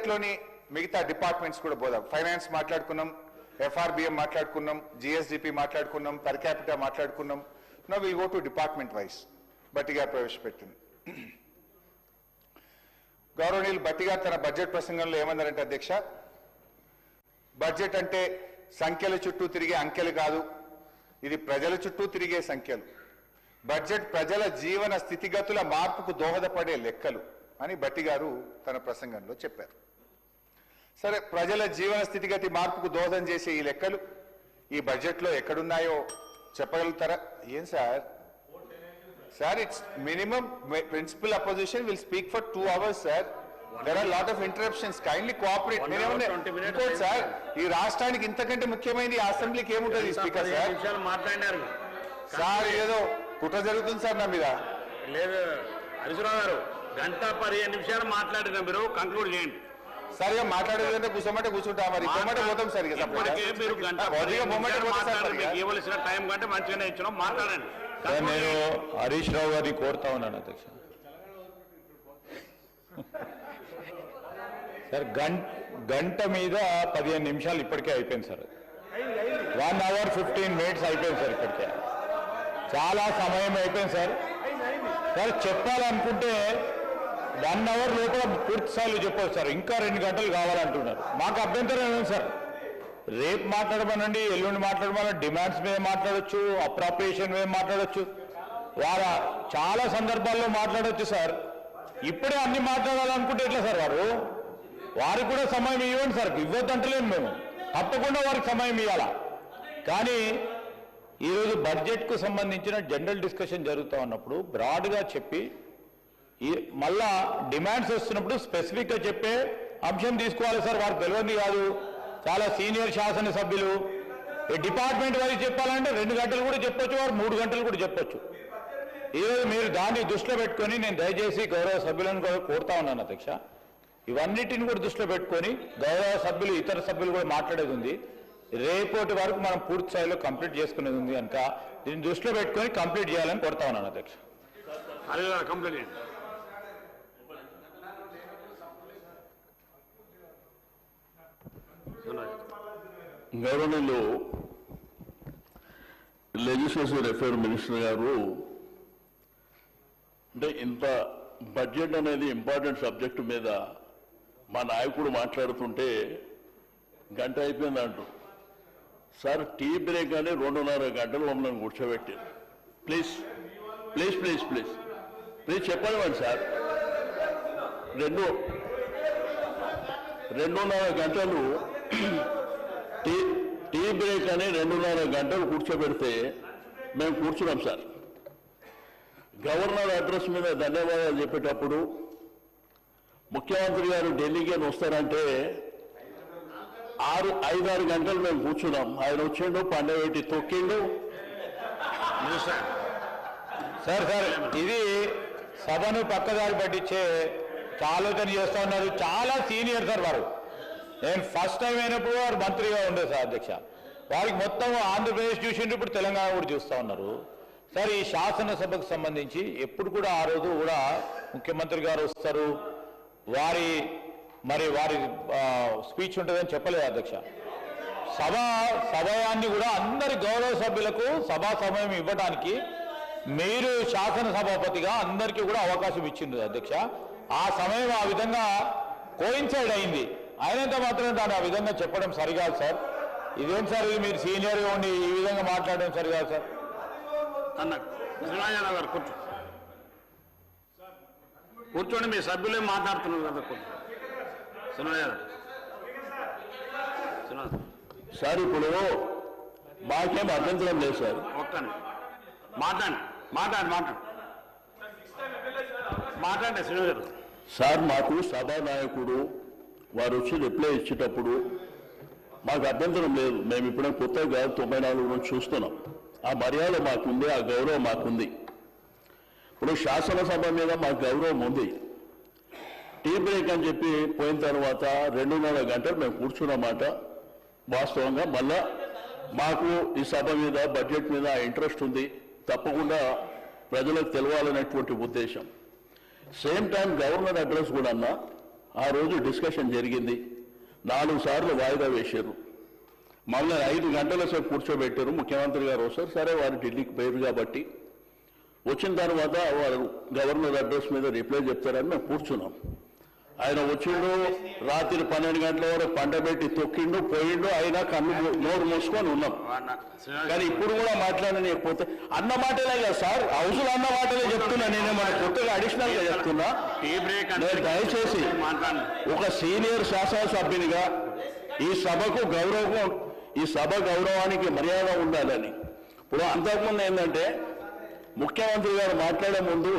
బడ్జెట్లోని మిగతా డిపార్ట్మెంట్స్ కూడా పోదాం. ఫైనాన్స్ మాట్లాడుకున్నాం, FRBM మాట్లాడుకున్నాం, GSDP మాట్లాడుకున్నాం, పర్ క్యాపిటా మాట్లాడుకున్నాం. Now will go to department wise. Bhatti గారు ప్రవేశపెట్టింది. గౌరవనీయులు భట్టి గారు తన బడ్జెట్ ప్రసంగంలో ఏమన్నారంటే, అధ్యక్ష, బడ్జెట్ అంటే సంఖ్యల చుట్టూ తిరిగే అంకెలు కాదు, ఇది ప్రజల చుట్టూ తిరిగే సంఖ్యలు. బడ్జెట్ ప్రజల జీవన స్థితిగతుల మార్పుకు దోహదపడే లెక్కలు అని భట్టి గారు తన ప్రసంగంలో చెప్పారు. సరే, ప్రజల జీవన స్థితిగతి మార్పుకు దోహదం చేసే ఈ లెక్కలు ఈ బడ్జెట్లో ఎక్కడున్నాయో చెప్పగలుగుతారా? ఏం sir? Sir, it's minimum principal opposition will speak for 2 hours, sir. There are lot of interruptions. Kindly cooperate. ఇంకోటి సార్, ఈ రాష్ట్రానికి ఇంతకంటే ముఖ్యమైనది ఈ అసెంబ్లీకి ఏముంటుంది స్పీకర్ సార్? మాట్లాడినారు సార్, ఏదో కుట్ర జరుగుతుంది సార్ నా మీద. లేదు హరీశ్రావు గారు, 1:15 నిమిషాలు మాట్లాడిన మీరు కంక్లూడ్ చేయండి. సరిగా మాట్లాడేదంటే కూర్చోమంటే కూర్చుంటా, మరి ఇవ్వమంటే పోతాం సార్. మీరు ఇవ్వవలసిన టైం కంటే మంచిగానే ఇచ్చినాం, మాట్లాడండి. నేను హరీష్ రావు గారిని కోరుతా ఉన్నాను అధ్యక్ష. సార్, గంట మీద 15 నిమిషాలు ఇప్పటికే అయిపోయింది సార్. 1 hour 15 minutes అయిపోయింది సార్. ఇప్పటికే చాలా సమయం అయిపోయింది సార్. సార్, చెప్పాలనుకుంటే 1 hour లోపల పూర్తి స్థాయిలో చెప్పవచ్చు సార్. ఇంకా 2 గంటలు కావాలంటున్నారు. మాకు అభ్యంతరం ఏమైంది సార్? రేపు మాట్లాడమనండి, ఎల్లుండి మాట్లాడమనండి, డిమాండ్స్ మీద మాట్లాడచ్చు, అప్రాప్రియేషన్ మీద మాట్లాడచ్చు, చాలా సందర్భాల్లో మాట్లాడచ్చు సార్. ఇప్పుడే అన్ని మాట్లాడాలనుకుంటే ఎట్లా సార్? వారికి కూడా సమయం ఇవ్వండి సార్. ఇవ్వద్దంటలేము మేము, తప్పకుండా వారికి సమయం ఇవ్వాలా. కానీ ఈరోజు బడ్జెట్కు సంబంధించిన జనరల్ డిస్కషన్ జరుగుతూ ఉన్నప్పుడు బ్రాడ్గా చెప్పి మళ్ళా డిమాండ్స్ వస్తున్నప్పుడు స్పెసిఫిక్గా చెప్పే అంశం తీసుకోవాలి సార్. వారికి తెలియదు కాదు, చాలా సీనియర్ శాసనసభ్యులు. డిపార్ట్మెంట్ వారికి చెప్పాలంటే 2 గంటలు కూడా చెప్పొచ్చు, వారు 3 గంటలు కూడా చెప్పొచ్చు. ఈరోజు మీరు దాన్ని దృష్టిలో పెట్టుకొని నేను దయచేసి గౌరవ సభ్యులను కూడా కోరుతా ఉన్నాను అధ్యక్ష, ఇవన్నిటిని కూడా దృష్టిలో పెట్టుకొని గౌరవ సభ్యులు ఇతర సభ్యులు కూడా మాట్లాడేది ఉంది. రేపటి వరకు మనం పూర్తి స్థాయిలో కంప్లీట్ చేసుకునేది ఉంది కనుక దీన్ని దృష్టిలో పెట్టుకొని కంప్లీట్ చేయాలని కోరుతా ఉన్నాను అధ్యక్ష. గవర్నర్లో లెజిస్లేటివ్ అఫైర్ మినిస్టర్ గారు అంటే ఇంత బడ్జెట్ అనేది ఇంపార్టెంట్ సబ్జెక్టు మీద మా నాయకుడు మాట్లాడుతుంటే గంట అయిపోయింది అంటూ. సార్, టీ బ్రేక్ అని 2.5 గంటలు మమ్మల్ని కూర్చోబెట్టారు. Please please please please please చెప్పనివ్వండి సార్. 2.5 గంటలు టీ బ్రేక్ అని 2.5 గంటలు కూర్చోబెడితే మేము కూర్చున్నాం సార్. గవర్నర్ అడ్రస్ మీద ధన్యవాదాలు చెప్పేటప్పుడు ముఖ్యమంత్రి గారు ఢిల్లీకి వస్తారంటే 5-6 గంటలు మేము కూర్చున్నాం. ఆయన వచ్చిండు, పండబెట్టి తొక్కిండు. సార్, ఇది సభను పక్కదారి పట్టించే ఆలోచన చేస్తూ ఉన్నారు. చాలా సీనియర్ సార్ వారు. నేను ఫస్ట్ టైం అయినప్పుడు వారు మంత్రిగా ఉండే సార్ అధ్యక్ష. వారికి మొత్తం ఆంధ్రప్రదేశ్ చూసిండు, ఇప్పుడు తెలంగాణ కూడా చూస్తూ ఉన్నారు సార్. ఈ శాసనసభకు సంబంధించి ఎప్పుడు కూడా ఆ రోజు కూడా ముఖ్యమంత్రి గారు వస్తారు, వారి స్పీచ్ ఉంటుందని చెప్పలేదు అధ్యక్ష. సమయాన్ని కూడా అందరి గౌరవ సభ్యులకు సభా సమయం ఇవ్వడానికి మీరు శాసనసభాపతిగా అందరికీ కూడా అవకాశం ఇచ్చింది అధ్యక్ష. ఆ సమయం ఆ విధంగా కోయిన్సైడ్ అయింది. అయినంత మాత్రం దాన్ని ఆ విధంగా చెప్పడం సరికాదు సార్. ఇదేం సార్, ఇది మీరు సీనియర్గా ఉండి ఈ విధంగా మాట్లాడడం సరికాదు సార్. కూర్చోండి, మీ సభ్యులే మాట్లాడుతున్నారు కదా. సార్, ఇప్పుడు మాకేం అభ్యంతరం లేదు సార్. మాట్లాడండి శ్రీనివాస్ గారు. సార్, మాకు సభానాయకుడు వారు వచ్చి రిప్లై ఇచ్చేటప్పుడు మాకు అభ్యంతరం లేదు. మేము ఇప్పుడే కొత్తగా 94 నుంచి చూస్తున్నాం. ఆ మర్యాద మాకుంది, ఆ గౌరవం మాకుంది. ఇప్పుడు శాసనసభ మీద మాకు గౌరవం ఉంది. టీ బ్రేక్ అని చెప్పి పోయిన తర్వాత 2.5 గంటలు మేము కూర్చున్నమాట వాస్తవంగా. మళ్ళా మాకు ఈ సభ మీద బడ్జెట్ మీద ఇంట్రెస్ట్ ఉంది, తప్పకుండా ప్రజలకు తెలవాలనేటువంటి ఉద్దేశం. సేమ్ టైం గవర్నర్ అడ్రస్ కూడా అన్నా ఆ రోజు డిస్కషన్ జరిగింది. 4 సార్లు వాయిదా వేశారు. మళ్ళీ 5 గంటల సేపు కూర్చోబెట్టారు. ముఖ్యమంత్రి గారు వస్తారు, సరే వారు ఢిల్లీకి పోయారు కాబట్టి వచ్చిన తర్వాత వారు గవర్నర్ అడ్రస్ మీద రిప్లై చెప్తారని మేము కూర్చున్నాం. ఆయన వచ్చిండు, రాత్రి 12 గంటల వరకు పండబెట్టి తొక్కిండు, పోయిండు, అయినా కన్ను నోరు మూసుకొని ఉన్నాం. కానీ ఇప్పుడు కూడా మాట్లాడలేకపోతే అన్న మాటలే కదా సార్, హౌస్లో అన్న మాటలే చెప్తున్నా. నేను మన కొత్తగా అడిషనల్ గా చెప్తున్నా. నేను దయచేసి ఒక సీనియర్ శాసనసభ్యునిగా ఈ సభకు గౌరవం, ఈ సభ గౌరవానికి మర్యాద ఉండాలని. ఇప్పుడు అంతకుముందు ఏంటంటే ముఖ్యమంత్రి గారు మాట్లాడే ముందు